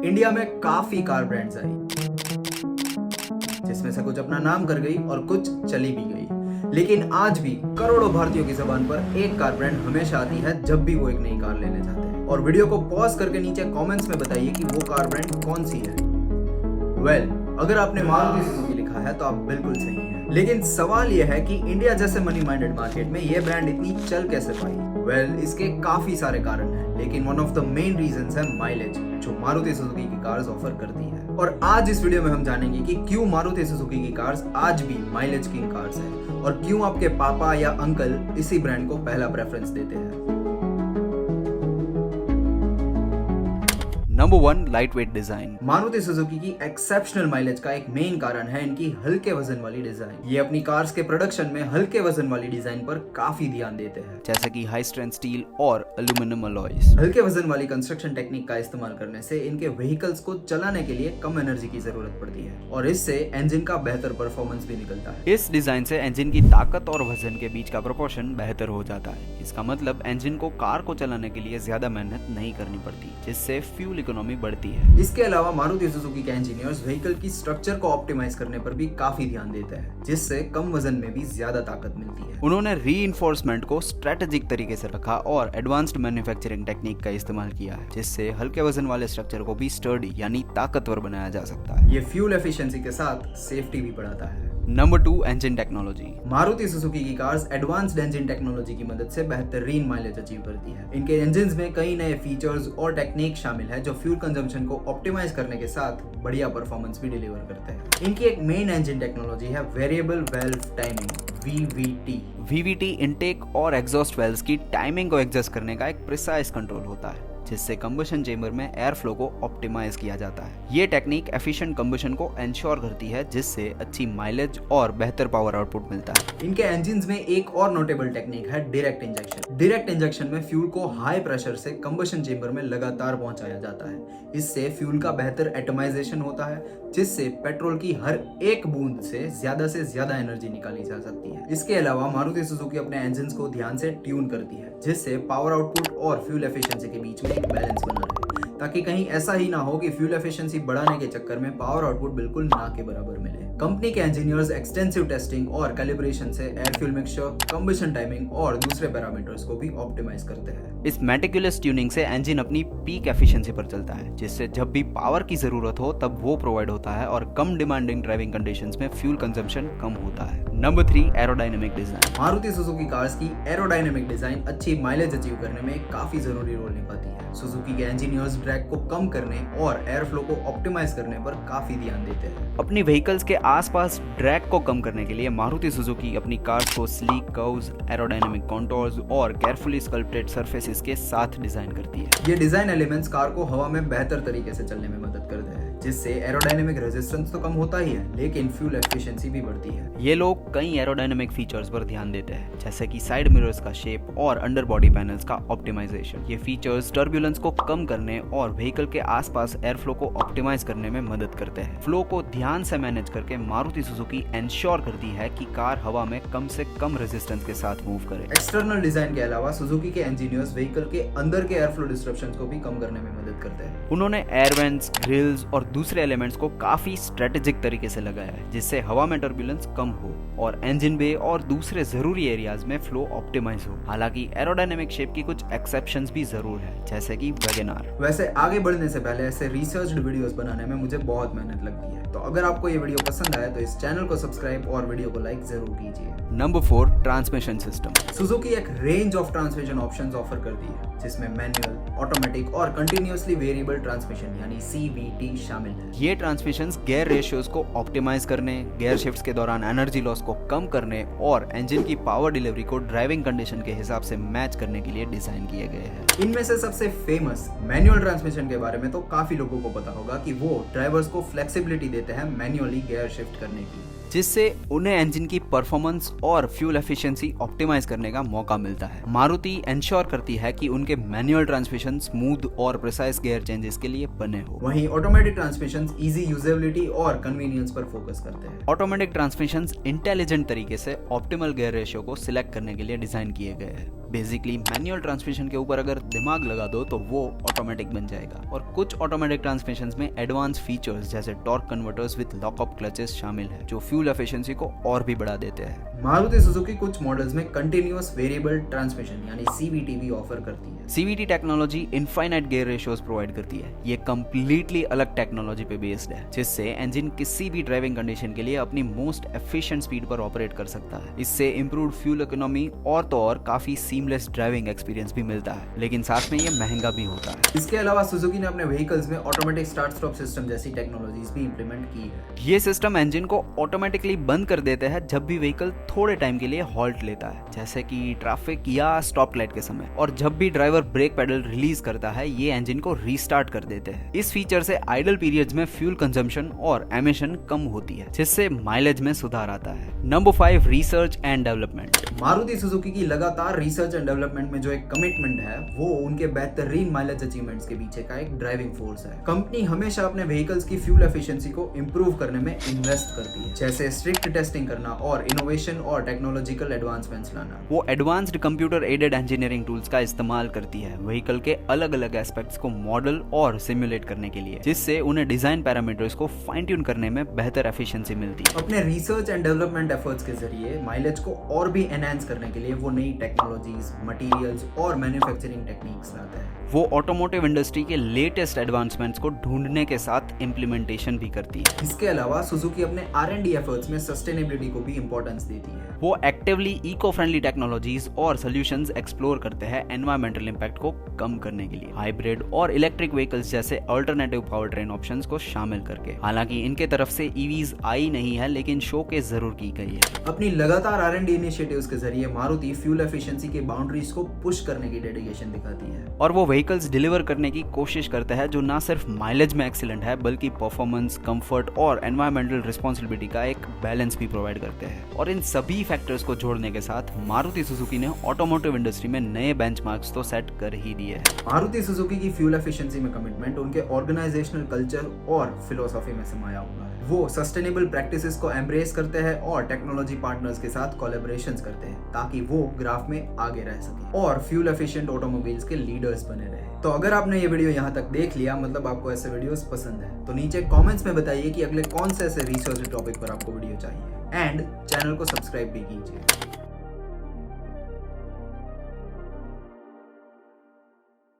India में काफी car brands I, जिसमें से कुछ अपना नाम कर गई और कुछ चली भी गई। लेकिन आज भी करोड़ों भारतीयों की जबान पर एक कार ब्रांड हमेशा आती है जब भी वो एक नई कार लेने जाते हैं। और वीडियो को पॉज करके नीचे कमेंट्स में बताइए कि वो कार ब्रांड कौन सी है। अगर आपने मारुति सुजुकी लिखा है तो आप बिल्कुल सही हैं। लेकिन सवाल यह है कि इंडिया जैसे मनी माइंडेड मार्केट में ये ब्रांड इतनी चल कैसे पाई। इसके काफी सारे कारण हैं, लेकिन one of the main reasons है माइलेज, जो मारुति सुजुकी की कार्स ऑफर करती है। और आज इस वीडियो में हम जानेंगे कि क्यों मारुति सुजुकी की कार्स आज भी माइलेज किंग कार्स हैं और क्यों आपके पापा या अंकल इसी ब्रांड को पहला प्रेफरेंस देते हैं। Number 1, light weight design. Maruti Suzuki की एक्सेप्शनल माइलेज का एक मेन कारण है इनकी हल्के वजन वाली डिजाइन। ये अपनी कार्स के प्रोडक्शन में हल्के वजन वाली डिजाइन पर काफी ध्यान देते हैं, जैसे कि हाई स्ट्रेंथ स्टील और एल्यूमिनियम अलॉयज। हल्के वजन वाली कंस्ट्रक्शन टेक्निक का इस्तेमाल करने से इनके व्हीकल्स को चलाने के लिए कम एनर्जी की जरूरत पड़ती है और इससे इंजन का बेहतर परफॉर्मेंस भी निकलता है। इस डिजाइन से इंजन की ताकत और वजन के बीच का प्रोपोर्शन बेहतर हो जाता है। इसका मतलब इंजन को कार को चलाने के लिए ज्यादा मेहनत नहीं करनी पड़ती, जिससे फ्यूल इकोनॉमी बढ़ती है। इसके अलावा मारुति सुजुकी के इंजीनियर्स व्हीकल की स्ट्रक्चर को ऑप्टिमाइज करने पर भी काफी ध्यान देते हैं, जिससे कम वजन में भी ज्यादा ताकत मिलती है। उन्होंने रीइंफोर्समेंट को स्ट्रेटेजिक तरीके से रखा और एडवांस्ड मैन्युफैक्चरिंग टेक्निक का इस्तेमाल किया है, जिससे हल्के वजन वाले स्ट्रक्चर को भी स्टर्डी यानी ताकतवर बनाया जा सकता है। ये फ्यूल एफिशिएंसी के साथ सेफ्टी भी बढ़ाता है। Number 2, engine technology. Maruti Suzuki की कार्स एडवांस्ड इंजन टेक्नोलॉजी की मदद से बेहतरीन माइलेज अचीव करती है। इनके इंजन्स में कई नए फीचर्स और टेक्निक शामिल है जो फ्यूल कंजम्पशन को ऑप्टिमाइज करने के साथ बढ़िया परफॉर्मेंस भी डिलीवर करते हैं। इनकी एक मेन इंजन टेक्नोलॉजी है variable valve timing, VVT। VVT intake और एग्जॉस्ट वेल्व्स की टाइमिंग को एडजस्ट करने का एक प्रिसाइज कंट्रोल होता है, जिससे कंबशन चेंबर में एयर फ्लो को ऑप्टिमाइज किया जाता है। ये टेक्निक एफिशिएंट कंबशन को इंश्योर करती है, जिससे अच्छी माइलेज और बेहतर पावर आउटपुट मिलता है। इनके इंजन्स में एक और नोटेबल टेक्निक है डायरेक्ट इंजेक्शन। डायरेक्ट इंजेक्शन में फ्यूल को हाई प्रेशर से कंबशन चेंबर में लगातार पहुंचाया जाता है। इससे फ्यूल का बेहतर एटमाइजेशन होता है, जिससे पेट्रोल की हर एक बूंद से ज्यादा एनर्जी निकाली जा सकती है। इसके अलावा मारुति सुजुकी अपने इंजन्स को ध्यान से ट्यून करती है, जिससे पावर आउटपुट और फ्यूल एफिशिएंसी के बीच में एक बैलेंस बना रहे, ताकि कहीं ऐसा ही ना हो कि फ्यूल एफिशिएंसी बढ़ाने के चक्कर में पावर आउटपुट बिल्कुल ना के बराबर मिले। कंपनी के इंजीनियर्स एक्सटेंसिव टेस्टिंग और कैलिब्रेशन से air fuel mixture, combustion timing और दूसरे पैरामीटर्स को भी ऑप्टिमाइज करते हैं। इस मेटिकुलस ट्यूनिंग से इंजन अपनी पीक एफिशिएंसी पर चलता है, जिससे जब भी पावर की जरूरत हो तब वो प्रोवाइड होता है और कम डिमांडिंग ड्राइविंग कंडीशंस में फ्यूल कंजम्पशन कम होता है। Number 3, aerodynamic design. Maruti Suzuki cars की एरोडायनेमिक डिजाइन अच्छी माइलेज अचीव करने में काफी जरूरी रोल निभाती है। सुजुकी के इंजीनियर्स ड्रैग को कम करने और एयर फ्लो को ऑप्टिमाइज करने पर काफी ध्यान देते हैं। अपनी व्हीकल्स के आसपास ड्रैग को कम करने के लिए मारुति सुजुकी अपनी कार्स को स्लीक कर्व्स, एरोडायनेमिक कॉन्टोर्स और केयरफुली स्कल्प्टेड सरफेसेस के साथ डिजाइन करती है। ये डिजाइन एलिमेंट्स कार को हवा में बेहतर तरीके से चलने में मदद करते हैं, जिससे एरोडायनेमिक रेजिस्टेंस तो कम होता ही है, लेकिन फ्यूल एफिशिएंसी भी बढ़ती है। ये लोग कई एरोडायनेमिक फीचर्स पर ध्यान देते हैं, जैसे कि साइड मिरर्स का शेप और अंडर बॉडी पैनल्स का ऑप्टिमाइजेशन। ये फीचर्स टर्ब्यूलेंस को कम करने और व्हीकल के आसपास एयर फ्लो को ऑप्टिमाइज करने में मदद करते हैं। फ्लो को ध्यान से मैनेज करके मारुति सुजुकी इंश्योर करती है कि कार हवा में कम से कम रेजिस्टेंस के साथ मूव करे। एक्सटर्नल डिजाइन के अलावा सुजुकी के इंजीनियर्स व्हीकल के अंदर के एयर फ्लो डिस्ट्रप्शंस को भी कम करने में मदद करते हैं। उन्होंने एयर वेंट्स, ग्रिल्स और दूसरे एलिमेंट्स को काफी स्ट्रेटेजिक तरीके से लगाया है, जिससे हवा में टर्ब्यूलेंस कम हो और इंजन बे और दूसरे जरूरी एरियाज में फ्लो ऑप्टिमाइज हो। हालांकि एरोडायनेमिक शेप की कुछ एक्सेप्शंस भी जरूर है, जैसे कि वैगनआर। वैसे आगे बढ़ने से पहले ऐसे रिसर्च्ड वीडियोस बनाने में मुझे बहुत मेहनत लगती है, तो अगर आपको ये वीडियो पसंद आए तो इस चैनल को सब्सक्राइब और वीडियो को लाइक जरूर कीजिए। Number 4, transmission system. सुजुकी एक range of transmission options offer करती है, जिसमें मैनुअल, ऑटोमेटिक और कंटिन्यूअसली वेरिएबल ट्रांसमिशन यानी CVT शामिल है। ये ट्रांसमिशंस गियर रेशियोज को ऑप्टिमाइज करने, गियर शिफ्ट्स के दौरान एनर्जी लॉस को कम करने और इंजन की पावर डिलीवरी को ड्राइविंग कंडीशन के हिसाब से मैच करने के लिए डिजाइन किए गए हैं। इनमें से सबसे फेमस मैनुअल ट्रांसमिशन के बारे में तो काफी लोगों को पता होगा कि वो ड्राइवर्स को फ्लेक्सिबिलिटी देते हैं मैन्युअली गियर शिफ्ट करने की। जिससे उन्हें इंजन की परफॉर्मेंस और फ्यूल एफिशिएंसी ऑप्टिमाइज करने का मौका मिलता है। मारुति इंश्योर करती है कि उनके मैनुअल ट्रांसमिशन स्मूथ और प्रिसाइज गियर चेंजेस के लिए बने हो। वहीं ऑटोमेटिक ट्रांसमिशन इजी यूजेबिलिटी और कन्वीनियंस पर फोकस करते हैं। ऑटोमेटिक ट्रांसमिशन इंटेलिजेंट तरीके से ऑप्टिमल गियर रेशियो को सिलेक्ट करने के लिए डिजाइन किए गए हैं। बेसिकली मैनुअल ट्रांसमिशन के ऊपर अगर दिमाग लगा दो तो वो ऑटोमेटिक बन जाएगा। और कुछ ऑटोमेटिक ट्रांसमिशंस में एडवांस फीचर्स जैसे torque converters with lockup clutches शामिल है, जो फ्यूल एफिशिएंसी को और भी बढ़ा देते हैं। मारुति सुजुकी कुछ मॉडल्स में कंटिन्यूअस वेरिएबल ट्रांसमिशन यानी सीवीटी भी ऑफर करती है। CVT technology infinite gear ratios provide करती है। ये कंप्लीटली अलग टेक्नोलॉजी पे बेस्ड है, जिससे इंजन किसी भी ड्राइविंग कंडीशन के लिए अपनी मोस्ट एफिशिएंट स्पीड पर ऑपरेट कर सकता है। इससे इंप्रूव्ड फ्यूल इकोनॉमी और तो और काफी सीमलेस ड्राइविंग एक्सपीरियंस भी मिलता है, लेकिन साथ में ये महंगा भी होता है। इसके अलावा सुजुकी ने अपने व्हीकल्स में ऑटोमेटिक स्टार्ट स्टॉप सिस्टम जैसी टेक्नोलॉजीज भी इंप्लीमेंट की है। ये सिस्टम इंजन को ऑटोमेटिकली बंद कर देते हैं जब भी व्हीकल थोड़े टाइम के लिए हॉल्ट लेता है, जैसे कि ट्रैफिक या स्टॉप लाइट के समय। और जब भी ड्राइवर ब्रेक पेडल रिलीज करता है, ये इंजन को रीस्टार्ट कर देते हैं। इस फीचर से आइडल पीरियड्स में फ्यूल कंजम्पशन और एमिशन कम होती है, जिससे माइलेज में सुधार आता है। Number 5, research and development. Maruti Suzuki की लगातार रिसर्च एंड डेवलपमेंट में जो एक कमिटमेंट है, वो उनके बेहतरीन माइलेज अचीवमेंट्स के पीछे का एक ड्राइविंग फोर्स है। कंपनी हमेशा अपने व्हीकल्स की फ्यूल एफिशिएंसी को इंप्रूव करने में इन्वेस्ट करती है, जैसे स्ट्रिक्ट टेस्टिंग करना और इनोवेशन और टेक्नोलॉजिकल एडवांसमेंट्स लाना। वो advanced computer aided engineering tools का इस्तेमाल करती है व्हीकल के अलग अलग एस्पेक्ट्स को मॉडल और सिमुलेट करने के लिए, जिससे उन्हें डिजाइन पैरामीटर्स को फाइन ट्यून करने में बेहतर एफिशिएंसी मिलती है। अपने रिसर्च एंड डेवलपमेंट एफर्ट्स के जरिए माइलेज को और भी एनहांस करने के लिए वो नई टेक्नोलॉजीज, मटेरियल्स और मैन्युफैक्चरिंग टेक्निक्स लाते हैं। वो ऑटोमोटिव इंडस्ट्री के लेटेस्ट एडवांसमेंट्स को ढूंढने के साथ इम्प्लीमेंटेशन भी करती है। इसके अलावा सुजुकी अपने R&D एफर्ट्स में सस्टेनेबिलिटी को भी इंपॉर्टेंस देती है। वो एक्टिवली इको फ्रेंडली टेक्नोलॉजीज और सॉल्यूशंस एक्सप्लोर करते हैं एनवायरमेंटल इंपैक्ट को कम करने के लिए, हाइब्रिड और इलेक्ट्रिक व्हीकल्स जैसे अल्टरनेटिव पावर ट्रेन ऑप्शंस को शामिल करके। हालांकि इनके तरफ से ईवीज आई नहीं है, लेकिन शोकेस जरूर की गई है। अपनी लगातार R&D इनिशिएटिव्स के जरिए मारुति फ्यूल एफिशिएंसी की बाउंड्रीज को पुश करने की डेडिकेशन दिखाती है, और वो व्हीकल्स डिलीवर करने की कोशिश करता है जो ना सिर्फ माइलेज में एक्सीलेंट है, बल्कि परफॉर्मेंस, कंफर्ट और एनवायरमेंटल रिस्पॉन्सिबिलिटी का एक बैलेंस भी प्रोवाइड करते हैं। और इन सभी फैक्टर्स को जोड़ने के साथ मारुति सुजुकी ने ऑटोमोटिव इंडस्ट्री में नए बेंचमार्क्स तो सेट कर ही दिए हैं। मारुति सुजुकी की फ्यूल एफिशिएंसी में कमिटमेंट उनके ऑर्गेनाइजेशनल कल्चर और फिलोसॉफी में समाया हुआ है। वो सस्टेनेबल प्रैक्टिसेस को एम्ब्रेस करते हैं और टेक्नोलॉजी पार्टनर्स के साथ कोलैबोरेशंस करते हैं, ताकि वो ग्राफ में आगे रह सके और फ्यूल एफिशिएंट ऑटोमोबाइल्स के लीडर्स बने रहे। तो अगर आपने ये वीडियो यहाँ तक देख लिया, मतलब आपको ऐसे वीडियोस पसंद है, तो नीचे कमेंट्स में बताइए कि अगले कौन से ऐसे रिसर्च टॉपिक पर आपको वीडियो चाहिए, एंड चैनल को सब्सक्राइब भी कीजिए।